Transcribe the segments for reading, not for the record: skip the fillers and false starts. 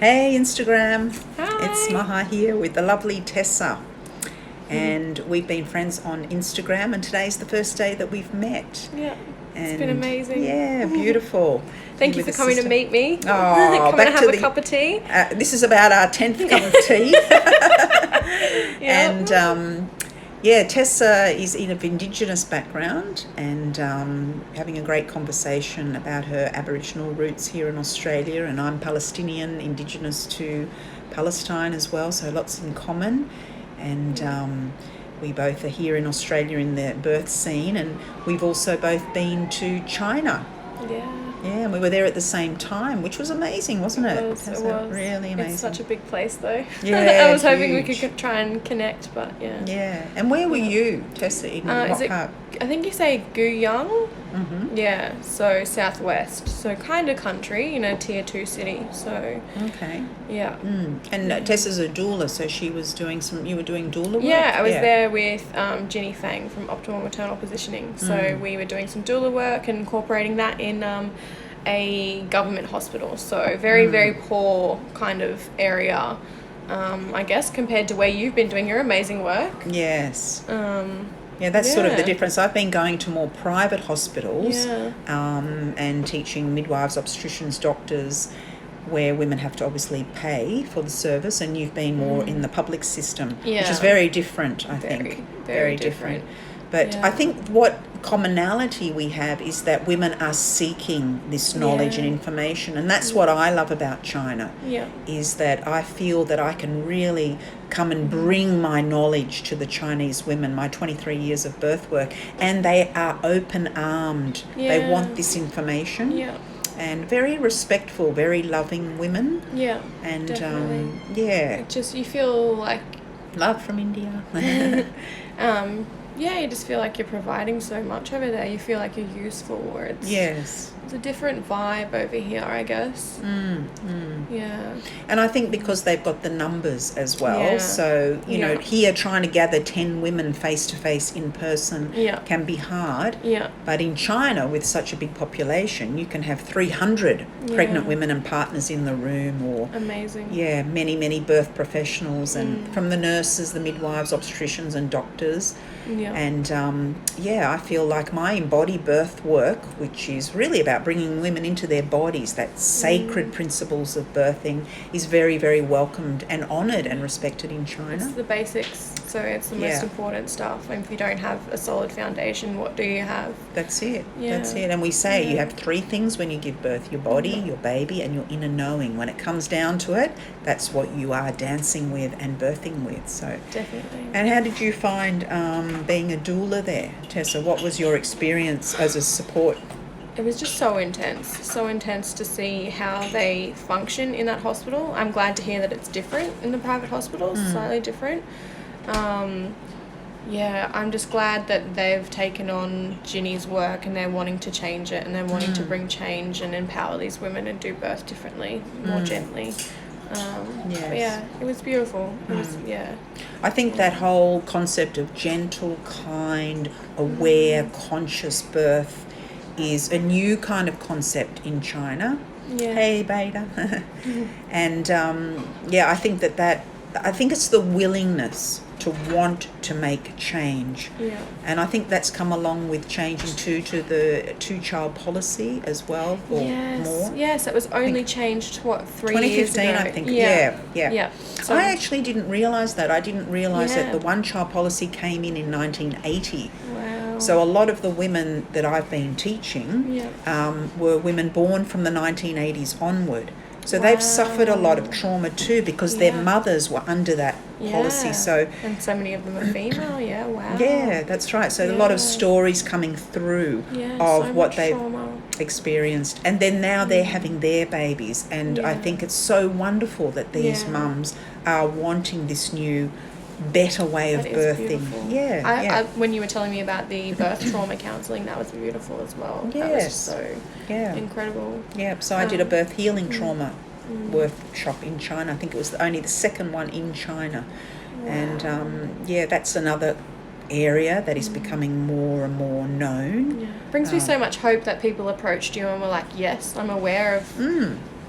Hey Instagram, Hi. it's Maha here with the lovely Tessa, and we've been friends on Instagram, and today's the first day that we've met. Yeah, And it's been amazing. Yeah, beautiful. Thank you for coming to meet me. Oh, Come back and to have the a cup of tea. This is about our 10th cup of tea. Yep. And yeah, Tessa is of Indigenous background, and having a great conversation about her Aboriginal roots here in Australia, and I'm Palestinian, Indigenous to Palestine as well, so lots in common. And we both are here in Australia in the birth scene, and we've also both been to China. Yeah. Yeah, and we were there at the same time, which was amazing, wasn't it? It was. Really amazing. It's such a big place, though. Yeah, I was hoping we huge. could try and connect, but yeah. Yeah, and where were you, Tessa? In what part? I think you say Guyang. Mm-hmm. Yeah, so southwest. So kind of country, tier 2 city. So, Okay. yeah. And Tessa's a doula, so she was doing you were doing doula work? Yeah, I was there with Ginny Fang from Optimal Maternal Positioning. So we were doing some doula work and incorporating that in a government hospital. So very, very poor kind of area, I guess, compared to where you've been doing your amazing work. Yes. Yeah, that's sort of the Yeah. difference. I've been going to more private hospitals Yeah. and teaching midwives, obstetricians, doctors, where women have to obviously pay for the service, and you've been more in the public system, which Yeah. is very different, I think. Very different. But Yeah. I think what commonality we have is that women are seeking this knowledge and Yeah. information, and that's what I love about China. Yeah. Is that I feel that I can really come and bring my knowledge to the Chinese women, my 23 years of birth work, and they are open-armed. They Yeah. want this information. Yeah. And very respectful, very loving women. Yeah. And Definitely. yeah, Just you feel like love from India. yeah, you just feel like you're providing so much over there. You feel like you're useful, or Yes. it's a different vibe over here, I guess. Yeah. And I think because they've got the numbers as well, Yeah. so, Yeah. here trying to gather 10 women face-to-face in person Yeah. can be hard. Yeah. But in China, with such a big population, you can have 300 pregnant Yeah. women and partners in the room, or, Amazing. yeah, many, many birth professionals, and from the nurses, the midwives, obstetricians and doctors. Yeah. And I feel like my embodied birth work, which is really about bringing women into their bodies, that sacred principles of birthing, is very, very welcomed and honoured and respected in China. It's the basics, so it's the most Yeah. important stuff. And if you don't have a solid foundation, what do you have? That's it. Yeah. That's it. And we say you Yeah. have 3 things when you give birth: your body, your baby, and your inner knowing. When it comes down to it, that's what you are dancing with and birthing with. So. Definitely. And how did you find being a doula there, Tessa? What was your experience as a support? It was just so intense to see how they function in that hospital. I'm glad to hear that it's different in the private hospitals, slightly different. Yeah, I'm just glad that they've taken on Ginny's work and they're wanting to change it, and they're wanting to bring change and empower these women and do birth differently, more gently. Yes. But yeah, it was beautiful. It was, yeah. I think that whole concept of gentle, kind, aware, conscious birth is a new kind of concept in China. Yeah. Hey, beta. And I think I think it's the willingness to want to make change. Yeah. And I think that's come along with changing to the 2-child policy as well, or more. Yes, it was only changed, 3 years 2015, ago? I think. Yeah. Yeah. So, I actually didn't realise that. I didn't realise that Yeah. the 1-child policy came in 1980. wow. So a lot of the women that I've been teaching were women born from the 1980s onward. So they've suffered a lot of trauma too, because their mothers were under that policy. So and so many of them are female. Yeah. Wow. yeah, that's right. So a lot of stories coming through of so what much they've trauma. experienced, and then now they're having their babies, and I think it's so wonderful that these mums are wanting this new, better way of That is birthing. beautiful. Yeah, when you were telling me about the birth trauma counselling, that was beautiful as well. That was Yes. so yeah. incredible. So I did a birth healing trauma workshop in China. I think it was only the second one in China. Wow. And that's another area that is becoming more and more known. Brings me so much hope that people approached you and were like, yes, I'm aware of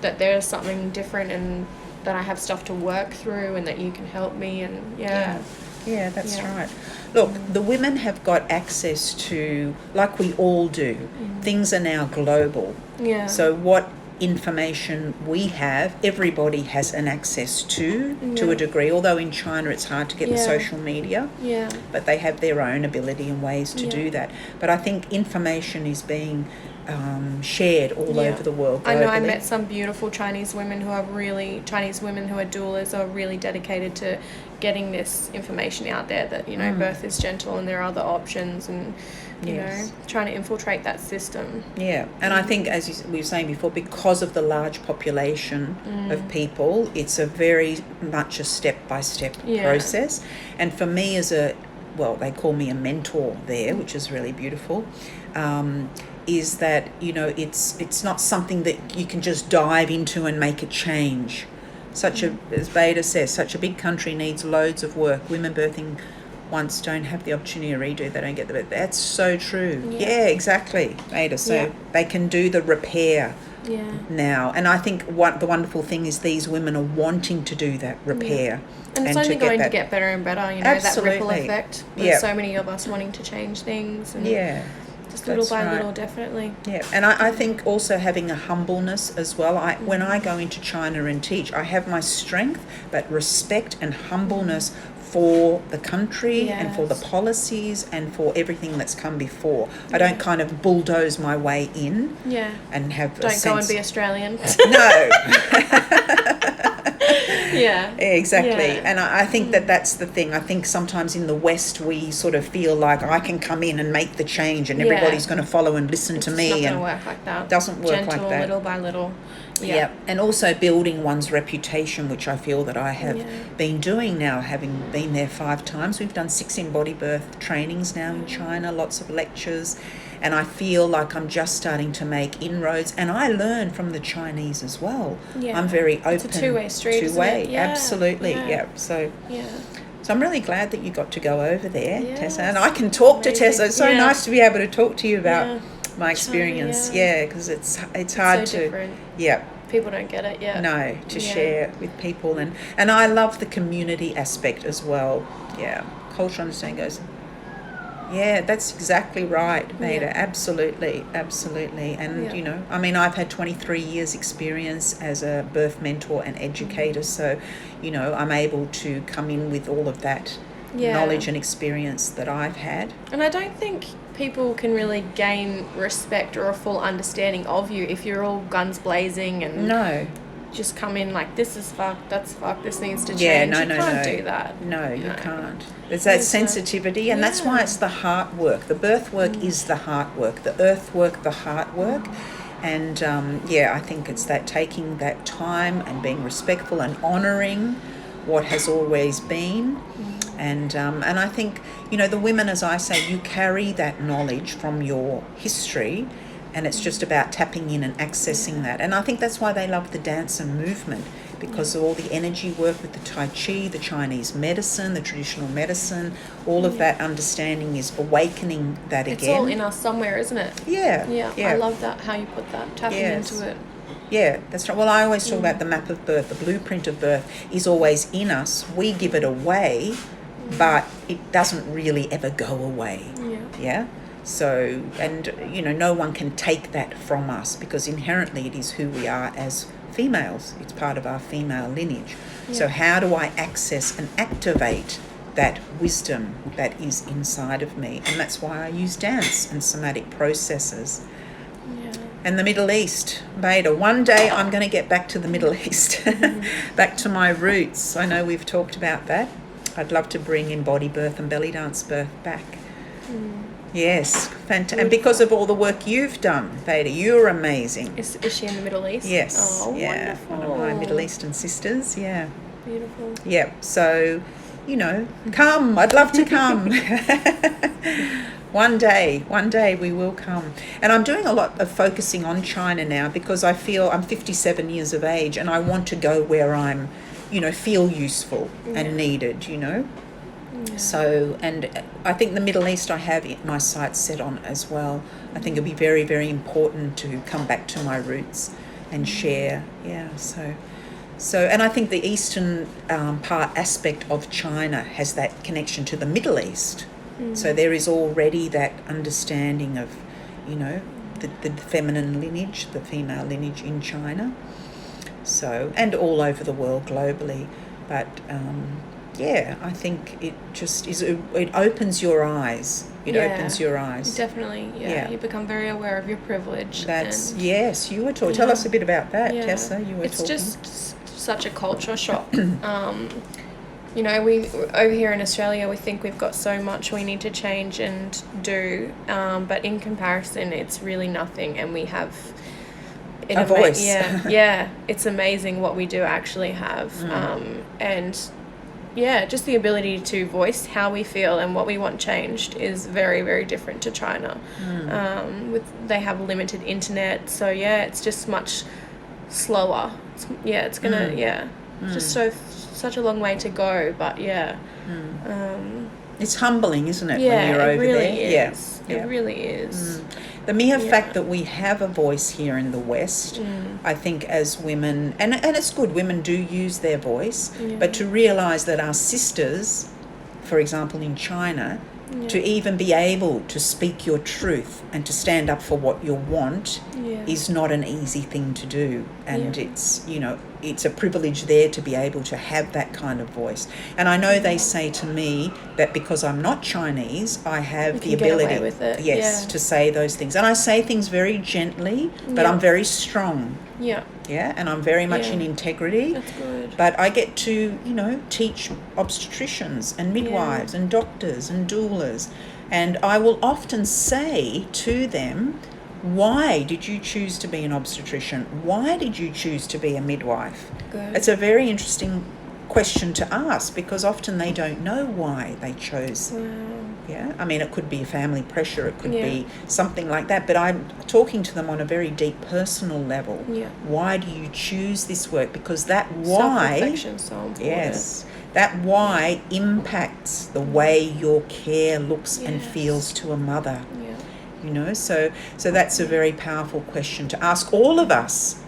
that there's something different and that I have stuff to work through and that you can help me. And Yeah, that's right. Look, the women have got access to, like we all do, things are now global. Yeah. So what information we have, everybody has an access to a degree, although in China it's hard to get the social media. Yeah. But they have their own ability and ways to do that. But I think information is being shared all over the world globally. I know I met some beautiful Chinese women who are doulas, are really dedicated to getting this information out there that, you know, birth is gentle and there are other options, and you know, trying to infiltrate that system. Yeah, and I think, as we were saying before, because of the large population of people, it's a very much a step-by-step process. And for me as they call me a mentor there, which is really beautiful, is that, you know, it's not something that you can just dive into and make a change. As Beta says, such a big country needs loads of work. Women birthing once don't have the opportunity to redo, they don't get the, that's so true. Yeah, exactly, Ada. So they can do the repair now. And I think the wonderful thing is these women are wanting to do that repair. And it's only going to get better and better, you know, Absolutely. that ripple effect. There's so many of us wanting to change things. And just little by little, definitely. Yeah, and I think also having a humbleness as well. When I go into China and teach, I have my strength, but respect and humbleness for the country and for the policies and for everything that's come before. I don't kind of bulldoze my way in and have Don't go and be Australian. No. Exactly. And I think that's the thing. I think sometimes in the West we sort of feel like I can come in and make the change and everybody's going to follow and listen to me. It's not going to work like that. Doesn't work Gentle, like that. Little by little. Yeah. And also building one's reputation, which I feel that I have been doing now, having been there 5 times. We've done 6 embody birth trainings now in China, lots of lectures. And I feel like I'm just starting to make inroads. And I learn from the Chinese as well. Yeah. I'm very open. It's a two-way street, Two-way, absolutely. So I'm really glad that you got to go over there, Tessa. And I can talk to Tessa. It's so nice to be able to talk to you about my experience. Because it's hard so to... Different. Yeah. People don't get it yet. No, to share with people. And I love the community aspect as well. Yeah. Cultural understanding goes... Yeah, that's exactly right, Maida. Absolutely. And, you know, I mean, I've had 23 years experience as a birth mentor and educator. So, you know, I'm able to come in with all of that knowledge and experience that I've had. And I don't think people can really gain respect or a full understanding of you if you're all guns blazing and just come in like, this is fucked, that's fucked, this needs to change. You can't do that. No, you can't. There's that sensitivity, and that's why it's the heart work. The birth work is the heart work, the earth work, the heart work. And I think it's that taking that time and being respectful and honouring what has always been. And I think, you know, the women, as I say, you carry that knowledge from your history, and it's just about tapping in and accessing that. And I think that's why they love the dance and movement, because of all the energy work with the Tai Chi, the Chinese medicine, the traditional medicine, all of that understanding is awakening that again. It's all in us somewhere, isn't it? Yeah. I love that, how you put that, tapping into it. Yeah, that's right. Well, I always talk about the map of birth, the blueprint of birth is always in us. We give it away, but it doesn't really ever go away. Yeah. So, and, you know, no one can take that from us, because inherently it is who we are as females. It's part of our female lineage. So how do I access and activate that wisdom that is inside of me? And that's why I use dance and somatic processes. And the Middle East, Beta. One day I'm going to get back to the Middle East, back to my roots. I know we've talked about that. I'd love to bring embody birth and belly dance birth back. Yes, fantastic. And because of all the work you've done, Beta, you're amazing. Is she in the Middle East? Yes. Oh, wonderful. One of my Middle Eastern sisters, Beautiful. Yeah, so, you know, come. I'd love to come. One day we will come. And I'm doing a lot of focusing on China now, because I feel I'm 57 years of age and I want to go where I'm, you know, feel useful and needed, you know. So, and I think the Middle East I have my sights set on as well. I think it'll be very, very important to come back to my roots and share. Yeah, so and I think the eastern part aspect of China has that connection to the Middle East. So there is already that understanding of, you know, the feminine lineage, the female lineage in China. So, and all over the world globally. But yeah, I think it just is, it opens your eyes. It opens your eyes. Definitely, yeah. You become very aware of your privilege. Yes, you were talking. Tell us a bit about that, Tessa. You were talking. It's just such a culture shock. You know, we over here in Australia, we think we've got so much we need to change and do, but in comparison, it's really nothing, and we have a voice. It's amazing what we do actually have, and just the ability to voice how we feel and what we want changed is very, very different to China. They have limited internet, so it's just much slower. It's gonna just such a long way to go, but it's humbling, isn't it, when you're over really there? Is. It really is. The mere fact that we have a voice here in the West, I think as women, and it's good, women do use their voice, but to realise that our sisters, for example in China, to even be able to speak your truth and to stand up for what you want is not an easy thing to do. And it's, you know, it's a privilege there to be able to have that kind of voice. And I know they say to me that because I'm not Chinese, I have the ability, get away with it. to say those things. And I say things very gently, but I'm very strong. And I'm very much in integrity. That's good. But I get to, you know, teach obstetricians and midwives and doctors and doulas. And I will often say to them, why did you choose to be an obstetrician? Why did you choose to be a midwife? Good. It's a very interesting question to ask, because often they don't know why they chose. I mean, it could be family pressure, it could be something like that, but I'm talking to them on a very deep personal level. Why do you choose this work? Because that why, self-reflection is so important. That why impacts the way your care looks and feels to a mother. You know, so that's a very powerful question to ask all of us.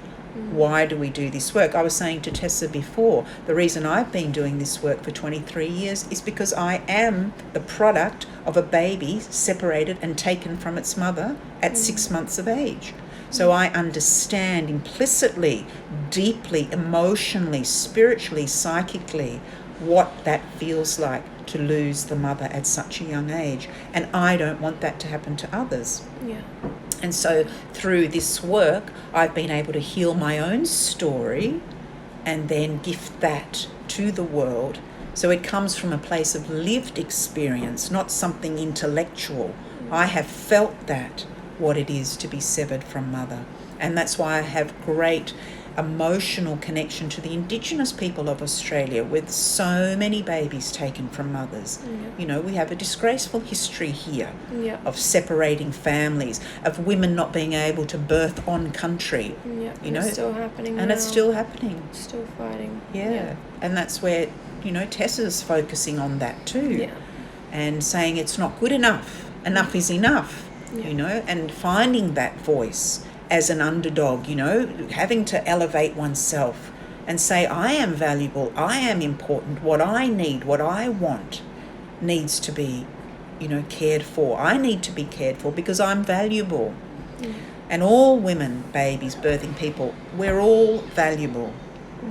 Why do we do this work? I was saying to Tessa before, the reason I've been doing this work for 23 years is because I am the product of a baby separated and taken from its mother at 6 months of age. So I understand implicitly, deeply, emotionally, spiritually, psychically, what that feels like to lose the mother at such a young age. And I don't want that to happen to others. And so through this work, I've been able to heal my own story and then gift that to the world. So it comes from a place of lived experience, not something intellectual. I have felt that, what it is to be severed from mother. And that's why I have great emotional connection to the Indigenous people of Australia, with so many babies taken from mothers. You know, we have a disgraceful history here of separating families, of women not being able to birth on country. You know, it's still happening and now. it's still happening. Still fighting. And that's where, you know, Tessa's focusing on that too, and saying it's not good enough. Enough is enough. You know, and finding that voice as an underdog, you know, having to elevate oneself and say, I am valuable, I am important, what I need, what I want needs to be, you know, cared for. I need to be cared for because I'm valuable. And all women, babies, birthing people, we're all valuable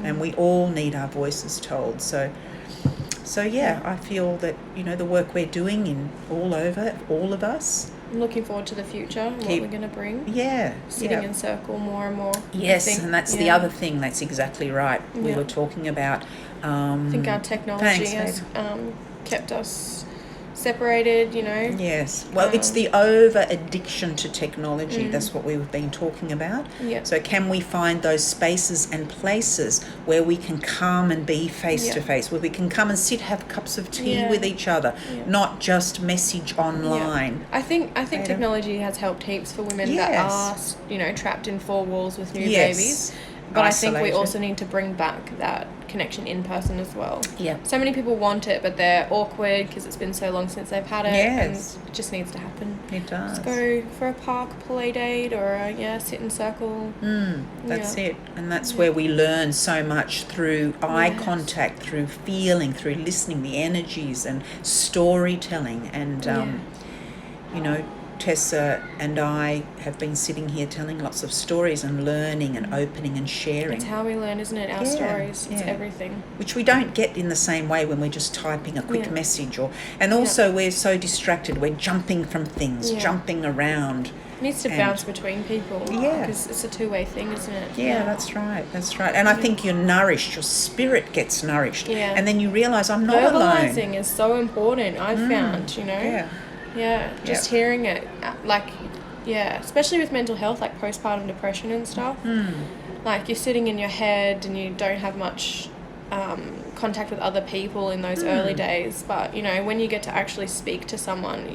and we all need our voices told. So I feel that, you know, the work we're doing in all over, all of us, I'm looking forward to the future, what we're going to bring. Sitting in circle more and more. Yes, and that's the other thing. That's exactly right. We were talking about... I think our technology has kept us separated, you know. Yes. Well, it's the over-addiction to technology. That's what we've been talking about. So can we find those spaces and places where we can come and be face-to-face, where we can come and sit, have cups of tea with each other, not just message online. I think technology has helped heaps for women that are, you know, trapped in 4 walls with new babies. But I think we isolated. also need to bring back that connection in person as well. Yeah. So many people want it, but they're awkward because it's been so long since they've had it. Yes. And it just needs to happen. It does. Just go for a park play date or sit in circle. That's it. And that's where we learn so much through eye contact, through feeling, through listening, the energies and storytelling. And, you know, Tessa and I have been sitting here telling lots of stories and learning and opening and sharing. It's how we learn, isn't it? Our stories. It's everything. Which we don't get in the same way when we're just typing a quick message. And also we're so distracted. We're jumping from things, jumping around. It needs to bounce between people. Yeah. Because it's a two-way thing, isn't it? Yeah, that's right. And I think you're nourished. Your spirit gets nourished. Yeah. And then you realise I'm not alone. Verbalising is so important, I've found, you know. Yeah. Yeah, just hearing it, like, especially with mental health, like postpartum depression and stuff. Like, you're sitting in your head and you don't have much contact with other people in those early days. But, you know, when you get to actually speak to someone,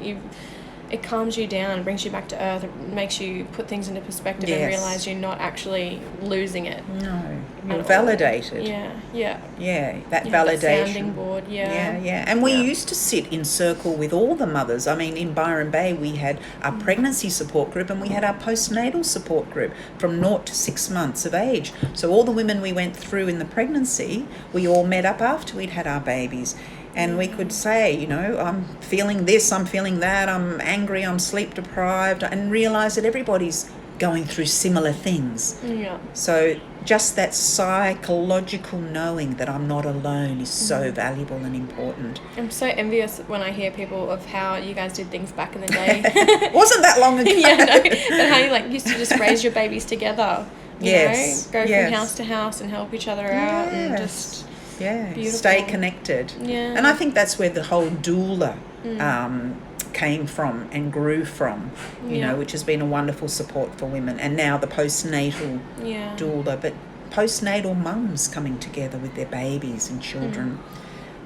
it calms you down, brings you back to earth, it makes you put things into perspective and realise you're not actually losing it. No, you're validated. Yeah, that you validation. have that sounding board, And we used to sit in circle with all the mothers. I mean, in Byron Bay, we had our pregnancy support group and we had our postnatal support group from 0 to 6 months of age. So all the women we went through in the pregnancy, we all met up after we'd had our babies. And we could say, you know, I'm feeling this, I'm feeling that, I'm angry, I'm sleep deprived, and realise that everybody's going through similar things. Yeah. So just that psychological knowing that I'm not alone is so valuable and important. I'm so envious when I hear people of how you guys did things back in the day. Wasn't that long ago? But how you used to just raise your babies together. You know, go from house to house and help each other out and just... beautiful. Stay connected. Yeah. And I think that's where the whole doula came from and grew from, you know, which has been a wonderful support for women. And now the postnatal doula, but postnatal mums coming together with their babies and children.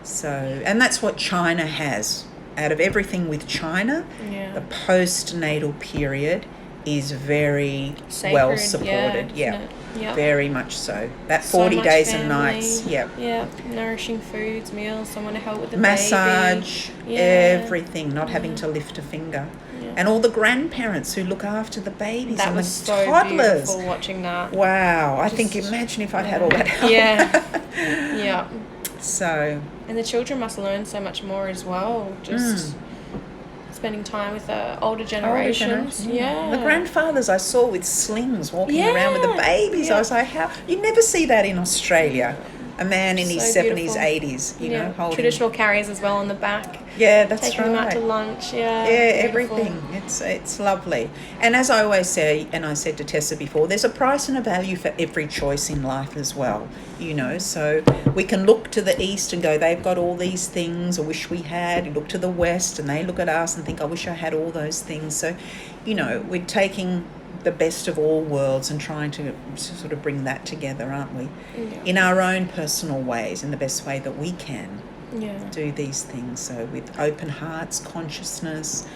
So, and that's what China has. Out of everything with China, the postnatal period is very sacred, well supported. Very much so. That 40 days and nights. Nourishing foods, meals, someone to help with the massage, baby. Everything, not having to lift a finger. And all the grandparents who look after the babies that and was the so toddlers. Beautiful watching that. Wow. I think, imagine if I'd had all that help. Yeah. So. And the children must learn so much more as well. Just spending time with the older generations. The grandfathers I saw with slings walking around with the babies. I was like, how? You never see that in Australia. A man in his 70s, 80s, you know, holding... Traditional carriers as well on the back. Yeah, that's taking them out to lunch, everything. It's lovely. And as I always say, and I said to Tessa before, there's a price and a value for every choice in life as well, you know. So we can look to the east and go, they've got all these things, I wish we had. You look to the west and they look at us and think, I wish I had all those things. So, you know, we're taking the best of all worlds and trying to sort of bring that together, aren't we? In our own personal ways, in the best way that we can do these things. So with open hearts, consciousness,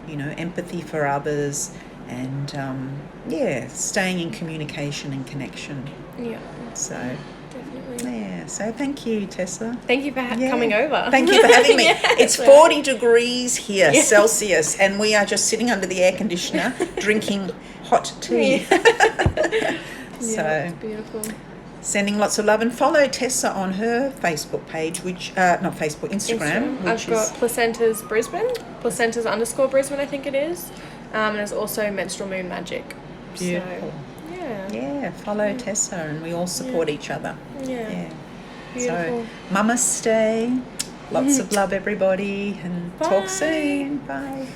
you know, empathy for others, and staying in communication and connection. So definitely. So thank you, Tessa. Thank you for coming over. Thank you for having me. It's 40 degrees here, Celsius, and we are just sitting under the air conditioner drinking hot tea. It's beautiful. Sending lots of love, and follow Tessa on her Facebook page, which not Facebook, Instagram. I've got Placentas Brisbane, Placentas_Brisbane, I think it is, and there's also Menstrual Moon Magic. Beautiful. So, follow Tessa, and we all support each other. Beautiful. So, Namaste. Lots of love, everybody, and talk soon. Bye.